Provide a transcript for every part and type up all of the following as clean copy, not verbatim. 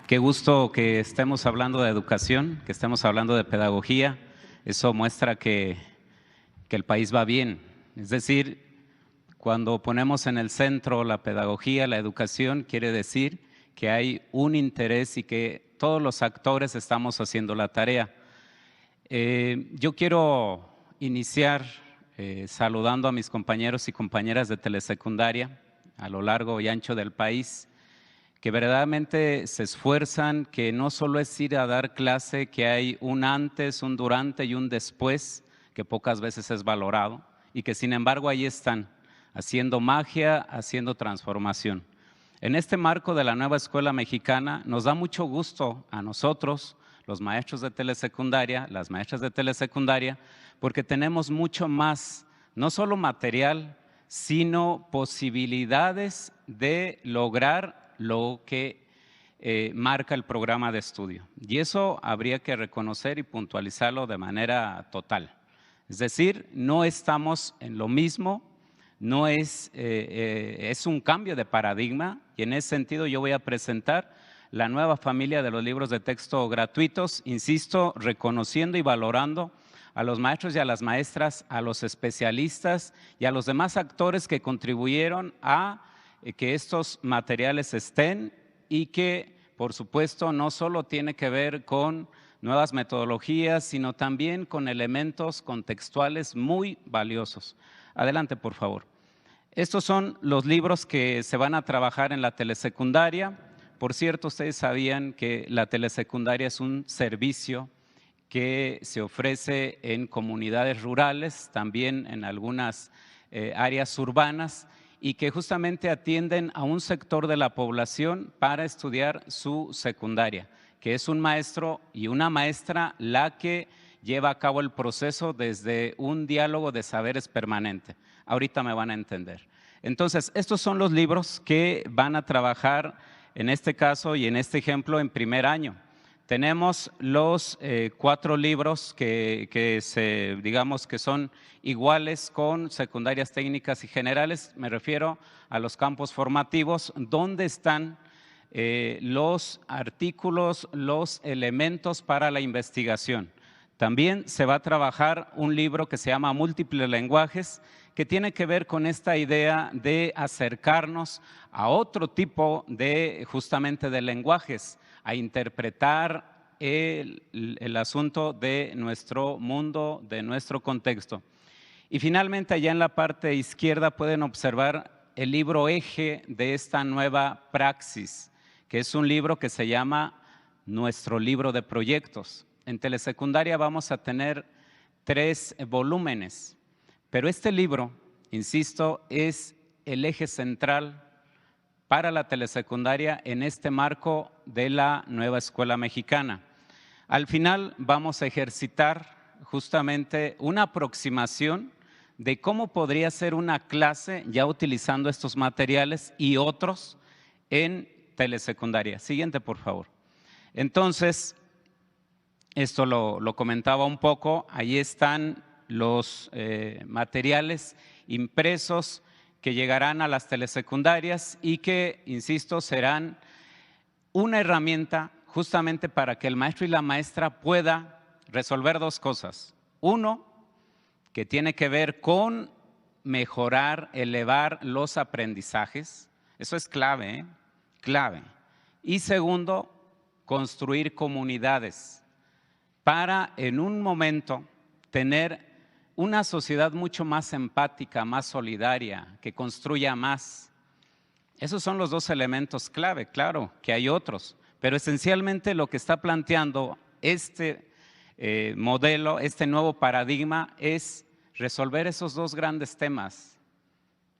Qué gusto que estemos hablando de educación, que estemos hablando de pedagogía. Eso muestra que el país va bien. Es decir, cuando ponemos en el centro la pedagogía, la educación, quiere decir que hay un interés y que todos los actores estamos haciendo la tarea. Yo quiero iniciar saludando a mis compañeros y compañeras de telesecundaria a lo largo y ancho del país, que verdaderamente se esfuerzan, que no solo es ir a dar clase, que hay un antes, un durante y un después, que pocas veces es valorado, y que sin embargo ahí están, haciendo magia, haciendo transformación. En este marco de la nueva escuela mexicana nos da mucho gusto a nosotros, los maestros de telesecundaria, las maestras de telesecundaria, porque tenemos mucho más, no solo material, sino posibilidades de lograr lo que marca el programa de estudio. Y eso habría que reconocer y puntualizarlo de manera total. Es decir, no estamos en lo mismo, no es un cambio de paradigma, y en ese sentido yo voy a presentar la nueva familia de los libros de texto gratuitos, insisto, reconociendo y valorando a los maestros y a las maestras, a los especialistas y a los demás actores que contribuyeron a que estos materiales estén y que, por supuesto, no solo tiene que ver con nuevas metodologías, sino también con elementos contextuales muy valiosos. Adelante, por favor. Estos son los libros que se van a trabajar en la telesecundaria. Por cierto, ustedes sabían que la telesecundaria es un servicio que se ofrece en comunidades rurales, también en algunas áreas urbanas, y que justamente atienden a un sector de la población para estudiar su secundaria, que es un maestro y una maestra la que lleva a cabo el proceso desde un diálogo de saberes permanente. Ahorita me van a entender. Entonces, estos son los libros que van a trabajar en este caso y en este ejemplo en primer año. Tenemos los 4 libros digamos que son iguales con secundarias técnicas y generales. Me refiero a los campos formativos, donde están los artículos, los elementos para la investigación. También se va a trabajar un libro que se llama Múltiples lenguajes, que tiene que ver con esta idea de acercarnos a otro tipo justamente de lenguajes, a interpretar el asunto de nuestro mundo, de nuestro contexto. Y finalmente, allá en la parte izquierda pueden observar el libro eje de esta nueva praxis, que es un libro que se llama Nuestro libro de proyectos. En telesecundaria vamos a tener 3 volúmenes, pero este libro, insisto, es el eje central para la telesecundaria en este marco de la nueva escuela mexicana. Al final vamos a ejercitar justamente una aproximación de cómo podría ser una clase ya utilizando estos materiales y otros en telesecundaria. Siguiente, por favor. Entonces, esto lo comentaba un poco, ahí están los materiales impresos que llegarán a las telesecundarias y que, insisto, serán una herramienta justamente para que el maestro y la maestra pueda resolver 2 cosas. Uno, que tiene que ver con mejorar, elevar los aprendizajes. Eso es clave, ¿eh? Clave. Y segundo, construir comunidades para en un momento tener una sociedad mucho más empática, más solidaria, que construya más. Esos son los 2 elementos clave, claro que hay otros, pero esencialmente lo que está planteando este modelo, este nuevo paradigma, es resolver esos 2 grandes temas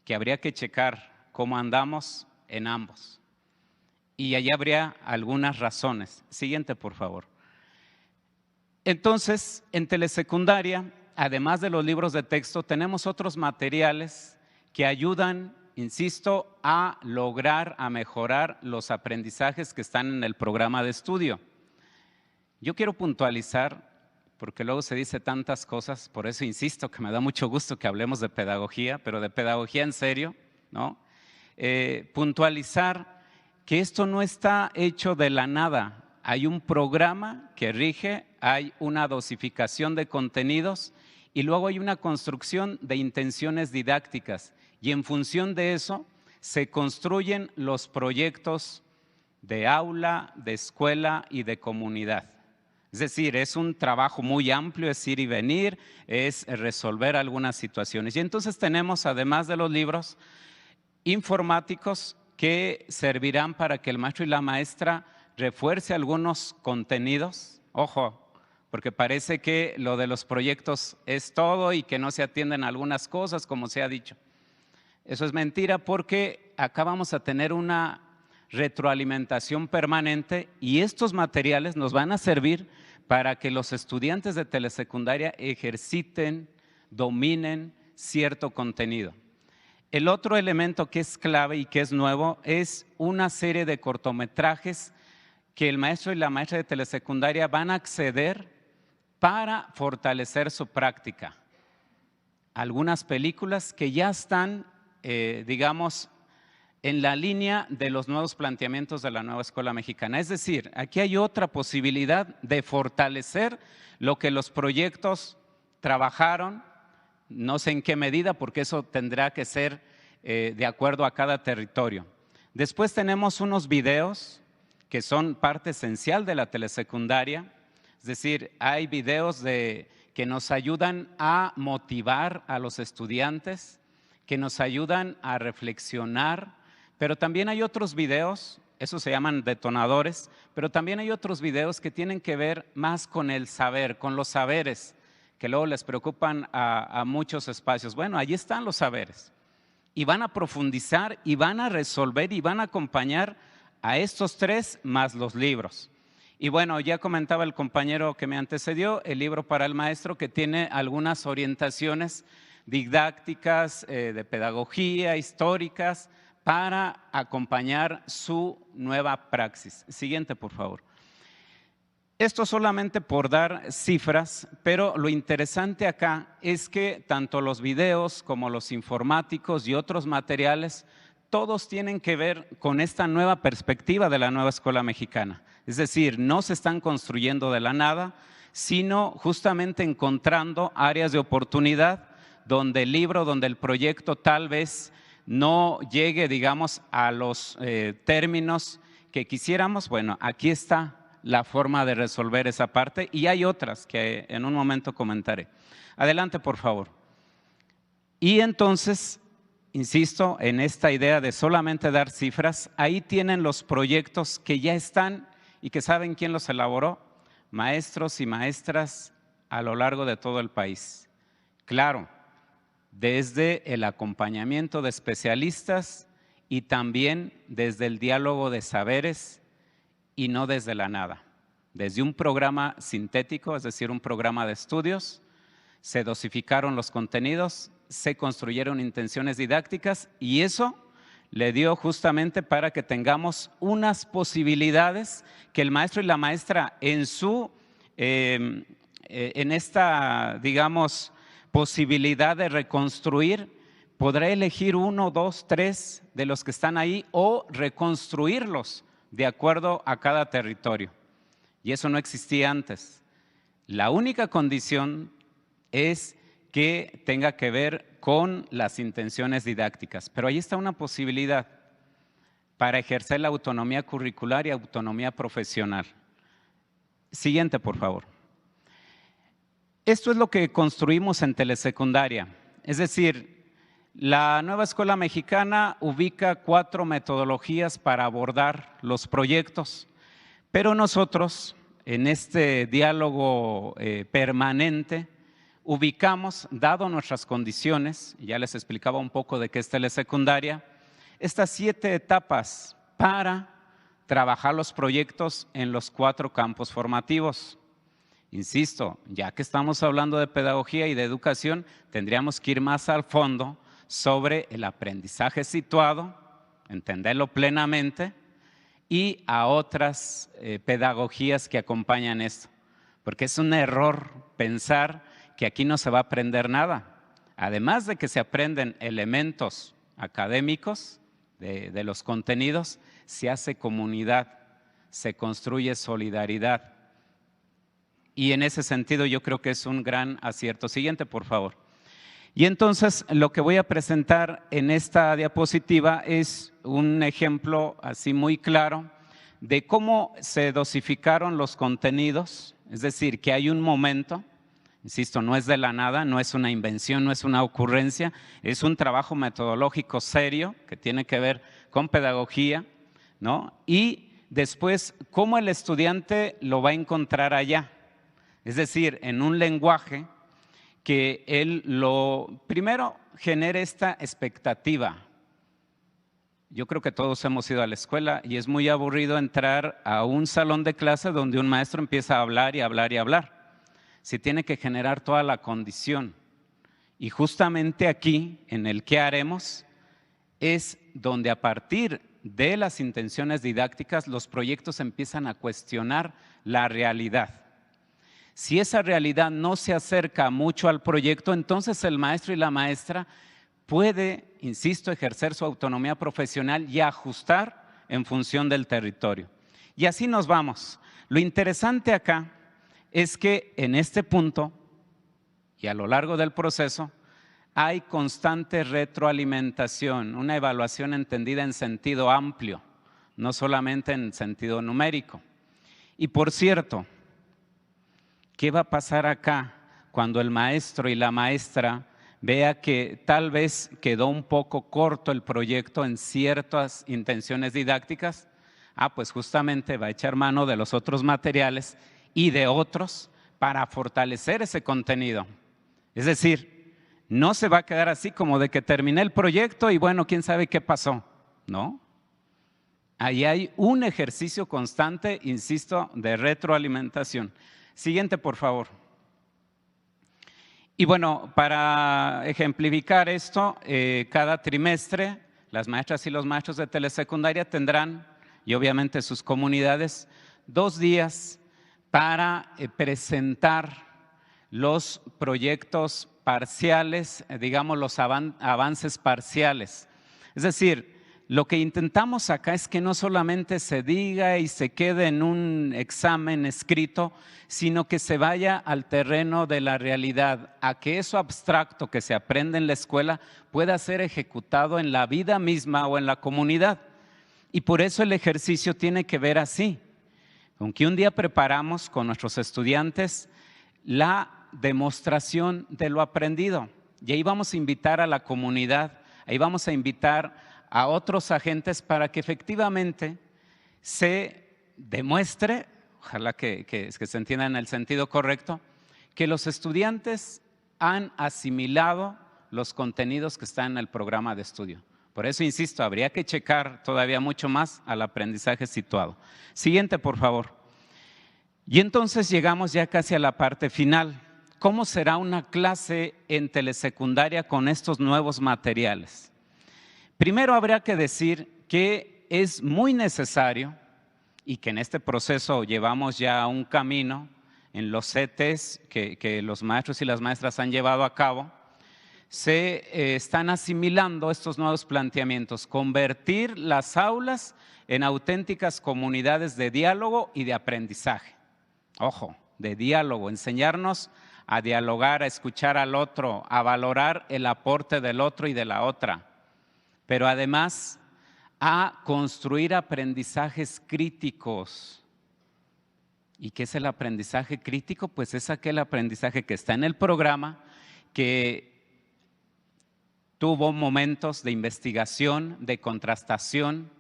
que habría que checar cómo andamos en ambos. Y allí habría algunas razones. Siguiente, por favor. Entonces, en telesecundaria, además de los libros de texto, tenemos otros materiales que ayudan, insisto, a lograr, a mejorar los aprendizajes que están en el programa de estudio. Yo quiero puntualizar, porque luego se dice tantas cosas, por eso insisto que me da mucho gusto que hablemos de pedagogía, pero de pedagogía en serio, ¿no? Puntualizar que esto no está hecho de la nada. Hay un programa que rige, hay una dosificación de contenidos y luego hay una construcción de intenciones didácticas. Y en función de eso se construyen los proyectos de aula, de escuela y de comunidad. Es decir, es un trabajo muy amplio, es ir y venir, es resolver algunas situaciones. Y entonces tenemos, además de los libros, informáticos que servirán para que el maestro y la maestra refuerce algunos contenidos. Ojo, porque parece que lo de los proyectos es todo y que no se atienden algunas cosas, como se ha dicho. Eso es mentira, porque acá vamos a tener una retroalimentación permanente y estos materiales nos van a servir para que los estudiantes de telesecundaria ejerciten, dominen cierto contenido. El otro elemento que es clave y que es nuevo es una serie de cortometrajes que el maestro y la maestra de telesecundaria van a acceder para fortalecer su práctica. Algunas películas que ya están, digamos, en la línea de los nuevos planteamientos de la nueva escuela mexicana. Es decir, aquí hay otra posibilidad de fortalecer lo que los proyectos trabajaron, no sé en qué medida, porque eso tendrá que ser de acuerdo a cada territorio. Después tenemos unos videos que son parte esencial de la telesecundaria, es decir, hay videos que nos ayudan a motivar a los estudiantes, que nos ayudan a reflexionar, pero también hay otros videos, esos se llaman detonadores, pero también hay otros videos que tienen que ver más con el saber, con los saberes, que luego les preocupan a muchos espacios. Bueno, allí están los saberes y van a profundizar y van a resolver y van a acompañar a estos tres más los libros. Y bueno, ya comentaba el compañero que me antecedió, el libro para el maestro, que tiene algunas orientaciones didácticas, de pedagogía, históricas, para acompañar su nueva praxis. Siguiente, por favor. Esto solamente por dar cifras, pero lo interesante acá es que tanto los videos como los informáticos y otros materiales, todos tienen que ver con esta nueva perspectiva de la nueva escuela mexicana. Es decir, no se están construyendo de la nada, sino justamente encontrando áreas de oportunidad donde el libro, donde el proyecto tal vez no llegue, digamos, a los términos que quisiéramos. Bueno, aquí está la forma de resolver esa parte y hay otras que en un momento comentaré. Adelante, por favor. Y entonces, insisto en esta idea de solamente dar cifras, ahí tienen los proyectos que ya están y que saben quién los elaboró, maestros y maestras a lo largo de todo el país. Claro, desde el acompañamiento de especialistas y también desde el diálogo de saberes y no desde la nada. Desde un programa sintético, es decir, un programa de estudios, se dosificaron los contenidos, se construyeron intenciones didácticas y eso le dio justamente para que tengamos unas posibilidades que el maestro y la maestra en esta, digamos, posibilidad de reconstruir, podrá elegir 1, 2, 3 de los que están ahí o reconstruirlos de acuerdo a cada territorio. Y eso no existía antes. La única condición es que tenga que ver con las intenciones didácticas. Pero ahí está una posibilidad para ejercer la autonomía curricular y autonomía profesional. Siguiente, por favor. Esto es lo que construimos en telesecundaria. Es decir, la nueva escuela mexicana ubica 4 metodologías para abordar los proyectos, pero nosotros en este diálogo permanente ubicamos, dado nuestras condiciones, ya les explicaba un poco de qué es telesecundaria, estas 7 etapas para trabajar los proyectos en los 4 campos formativos. Insisto, ya que estamos hablando de pedagogía y de educación, tendríamos que ir más al fondo sobre el aprendizaje situado, entenderlo plenamente, y a otras pedagogías que acompañan esto. Porque es un error pensar que aquí no se va a aprender nada. Además de que se aprenden elementos académicos de los contenidos, se hace comunidad, se construye solidaridad. Y en ese sentido yo creo que es un gran acierto. Siguiente, por favor. Y entonces lo que voy a presentar en esta diapositiva es un ejemplo así muy claro de cómo se dosificaron los contenidos, es decir, que hay un momento, insisto, no es de la nada, no es una invención, no es una ocurrencia, es un trabajo metodológico serio que tiene que ver con pedagogía, ¿no? Y después, cómo el estudiante lo va a encontrar allá, es decir, en un lenguaje que él primero genere esta expectativa. Yo creo que todos hemos ido a la escuela y es muy aburrido entrar a un salón de clase donde un maestro empieza a hablar y hablar y hablar. Se tiene que generar toda la condición. Y justamente aquí, en el qué haremos, es donde a partir de las intenciones didácticas los proyectos empiezan a cuestionar la realidad. Si esa realidad no se acerca mucho al proyecto, entonces el maestro y la maestra puede, insisto, ejercer su autonomía profesional y ajustar en función del territorio. Y así nos vamos. Lo interesante acá es que en este punto y a lo largo del proceso hay constante retroalimentación, una evaluación entendida en sentido amplio, no solamente en sentido numérico. Y por cierto, ¿qué va a pasar acá cuando el maestro y la maestra vea que tal vez quedó un poco corto el proyecto en ciertas intenciones didácticas? Pues justamente va a echar mano de los otros materiales y de otros para fortalecer ese contenido. Es decir, no se va a quedar así como de que terminé el proyecto y bueno, quién sabe qué pasó, ¿no? Ahí hay un ejercicio constante, insisto, de retroalimentación. Siguiente, por favor. Y bueno, para ejemplificar esto, cada trimestre las maestras y los maestros de telesecundaria tendrán, y obviamente sus comunidades, 2 días para presentar los proyectos parciales, digamos los avances parciales. Es decir, lo que intentamos acá es que no solamente se diga y se quede en un examen escrito, sino que se vaya al terreno de la realidad, a que eso abstracto que se aprende en la escuela pueda ser ejecutado en la vida misma o en la comunidad. Y por eso el ejercicio tiene que ver así, con que un día preparamos con nuestros estudiantes la demostración de lo aprendido. Y ahí vamos a invitar a la comunidad, ahí vamos a invitar a otros agentes para que efectivamente se demuestre, ojalá que se entienda en el sentido correcto, que los estudiantes han asimilado los contenidos que están en el programa de estudio. Por eso, insisto, habría que checar todavía mucho más al aprendizaje situado. Siguiente, por favor. Y entonces llegamos ya casi a la parte final. ¿Cómo será una clase en telesecundaria con estos nuevos materiales? Primero habría que decir que es muy necesario y que en este proceso llevamos ya un camino en los CTs que los maestros y las maestras han llevado a cabo, se están asimilando estos nuevos planteamientos, convertir las aulas en auténticas comunidades de diálogo y de aprendizaje. Ojo, de diálogo, enseñarnos a dialogar, a escuchar al otro, a valorar el aporte del otro y de la otra, pero además a construir aprendizajes críticos. ¿Y qué es el aprendizaje crítico? Pues es aquel aprendizaje que está en el programa, que tuvo momentos de investigación, de contrastación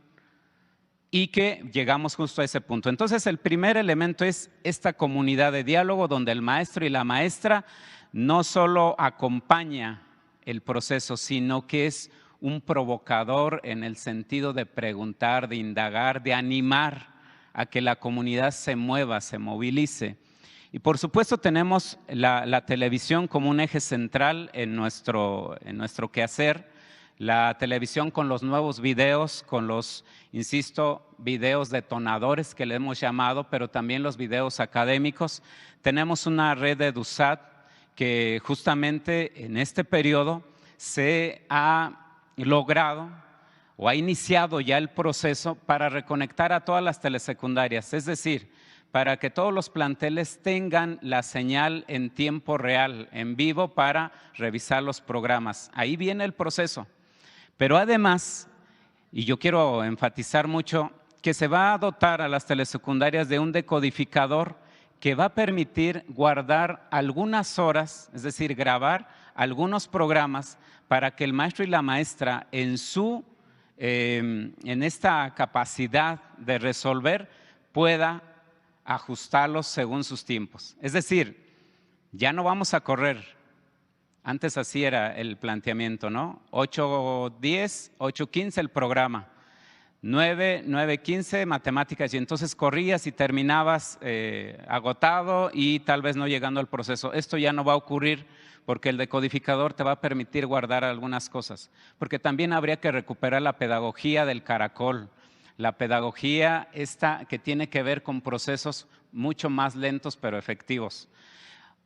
y que llegamos justo a ese punto. Entonces, el primer elemento es esta comunidad de diálogo donde el maestro y la maestra no solo acompaña el proceso, sino que es un provocador en el sentido de preguntar, de indagar, de animar a que la comunidad se mueva, se movilice. Y por supuesto tenemos la televisión como un eje central en nuestro quehacer, la televisión con los nuevos videos, con los, insisto, videos detonadores que le hemos llamado, pero también los videos académicos. Tenemos una red de EduSat que justamente en este periodo se ha logrado o ha iniciado ya el proceso para reconectar a todas las telesecundarias, es decir, para que todos los planteles tengan la señal en tiempo real, en vivo, para revisar los programas. Ahí viene el proceso. Pero además, y yo quiero enfatizar mucho, que se va a dotar a las telesecundarias de un decodificador que va a permitir guardar algunas horas, es decir, grabar algunos programas para que el maestro y la maestra en esta capacidad de resolver pueda ajustarlos según sus tiempos. Es decir, ya no vamos a correr. Antes así era el planteamiento, ¿no? 8:10, 8:15 el programa. 9:15 matemáticas, y entonces corrías y terminabas agotado y tal vez no llegando al proceso. Esto ya no va a ocurrir porque el decodificador te va a permitir guardar algunas cosas, porque también habría que recuperar la pedagogía del caracol, la pedagogía esta que tiene que ver con procesos mucho más lentos pero efectivos.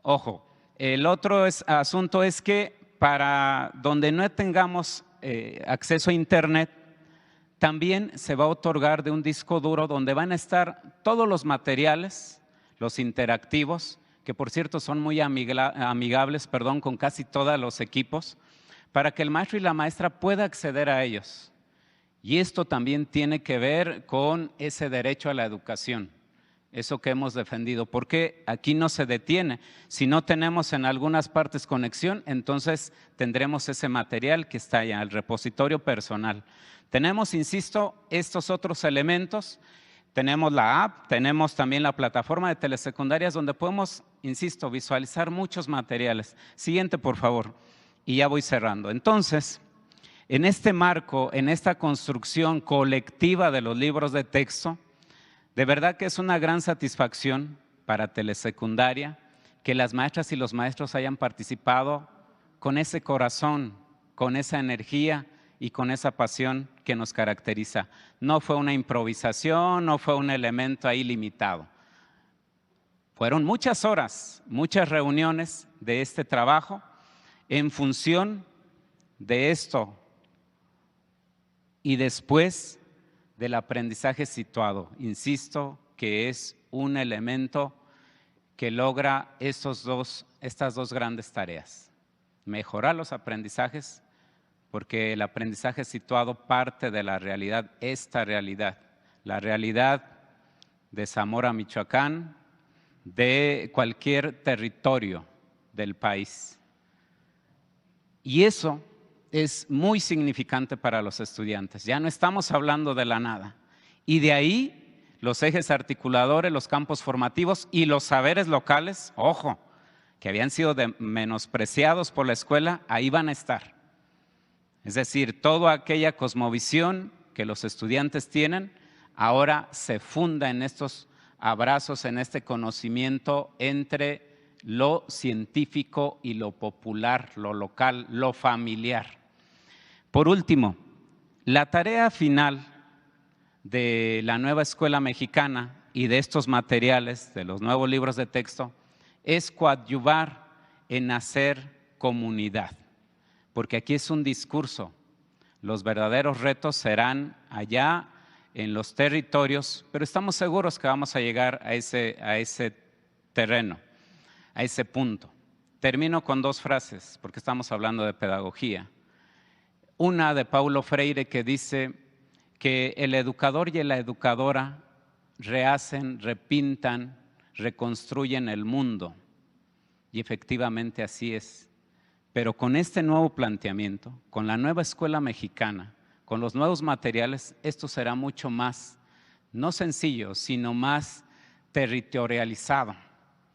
Ojo, el otro asunto es que para donde no tengamos acceso a Internet, también se va a otorgar de un disco duro donde van a estar todos los materiales, los interactivos, que por cierto son muy amigables con casi todos los equipos, para que el maestro y la maestra pueda acceder a ellos. Y esto también tiene que ver con ese derecho a la educación, eso que hemos defendido, porque aquí no se detiene. Si no tenemos en algunas partes conexión, entonces tendremos ese material que está allá, el repositorio personal. Tenemos, insisto, estos otros elementos, tenemos la app, tenemos también la plataforma de telesecundarias donde podemos, insisto, visualizar muchos materiales. Siguiente, por favor, y ya voy cerrando. Entonces, en este marco, en esta construcción colectiva de los libros de texto, de verdad que es una gran satisfacción para telesecundaria que las maestras y los maestros hayan participado con ese corazón, con esa energía y con esa pasión que nos caracteriza. No fue una improvisación, no fue un elemento ahí limitado. Fueron muchas horas, muchas reuniones de este trabajo en función de esto y después del aprendizaje situado. Insisto que es un elemento que logra estas dos grandes tareas. Mejorar los aprendizajes, porque el aprendizaje situado parte de la realidad, la realidad de Zamora, Michoacán, de cualquier territorio del país. Y eso es muy significante para los estudiantes. Ya no estamos hablando de la nada. Y de ahí los ejes articuladores, los campos formativos y los saberes locales, ojo, que habían sido menospreciados por la escuela, ahí van a estar. Es decir, toda aquella cosmovisión que los estudiantes tienen, ahora se funda en estos abrazos, en este conocimiento entre lo científico y lo popular, lo local, lo familiar. Por último, la tarea final de la nueva escuela mexicana y de estos materiales, de los nuevos libros de texto, es coadyuvar en hacer comunidad, porque aquí es un discurso. Los verdaderos retos serán allá en los territorios, pero estamos seguros que vamos a llegar a ese terreno, a ese punto. Termino con dos frases, porque estamos hablando de pedagogía. Una de Paulo Freire que dice que el educador y la educadora rehacen, repintan, reconstruyen el mundo. Y efectivamente así es. Pero con este nuevo planteamiento, con la nueva escuela mexicana, con los nuevos materiales, esto será mucho más, no sencillo, sino más territorializado.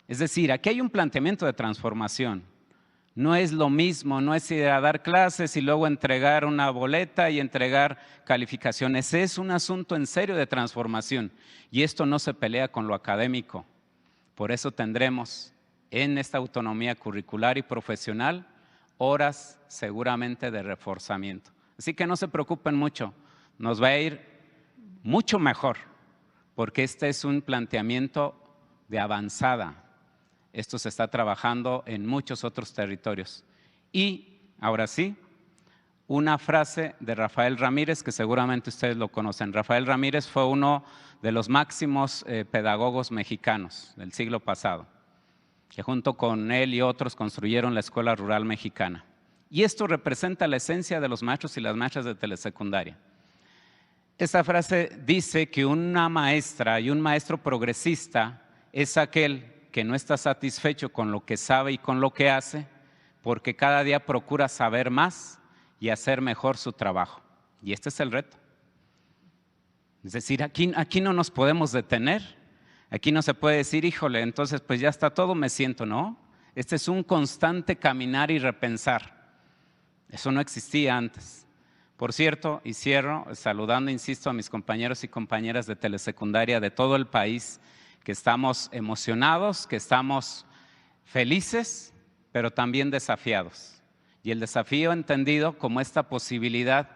Es decir, aquí hay un planteamiento de transformación. No es lo mismo, no es ir a dar clases y luego entregar una boleta y entregar calificaciones. Es un asunto en serio de transformación y esto no se pelea con lo académico. Por eso tendremos en esta autonomía curricular y profesional horas seguramente de reforzamiento. Así que no se preocupen mucho, nos va a ir mucho mejor porque este es un planteamiento de avanzada. Esto se está trabajando en muchos otros territorios. Y ahora sí, una frase de Rafael Ramírez, que seguramente ustedes lo conocen. Rafael Ramírez fue uno de los máximos pedagogos mexicanos del siglo pasado, que junto con él y otros construyeron la Escuela Rural Mexicana. Y esto representa la esencia de los maestros y las maestras de telesecundaria. Esta frase dice que una maestra y un maestro progresista es aquel que no está satisfecho con lo que sabe y con lo que hace, porque cada día procura saber más y hacer mejor su trabajo. Y este es el reto. Es decir, aquí no nos podemos detener. Aquí no se puede decir, híjole, entonces pues ya está todo, me siento, ¿no? Este es un constante caminar y repensar. Eso no existía antes. Por cierto, y cierro saludando, insisto, a mis compañeros y compañeras de telesecundaria de todo el país, que estamos emocionados, que estamos felices, pero también desafiados. Y el desafío entendido como esta posibilidad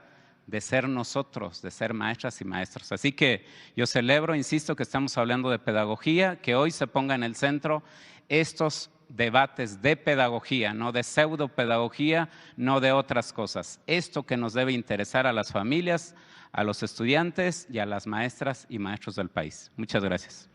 de ser nosotros, de ser maestras y maestros. Así que yo celebro, insisto, que estamos hablando de pedagogía, que hoy se ponga en el centro estos debates de pedagogía, no de pseudopedagogía, no de otras cosas. Esto que nos debe interesar a las familias, a los estudiantes y a las maestras y maestros del país. Muchas gracias.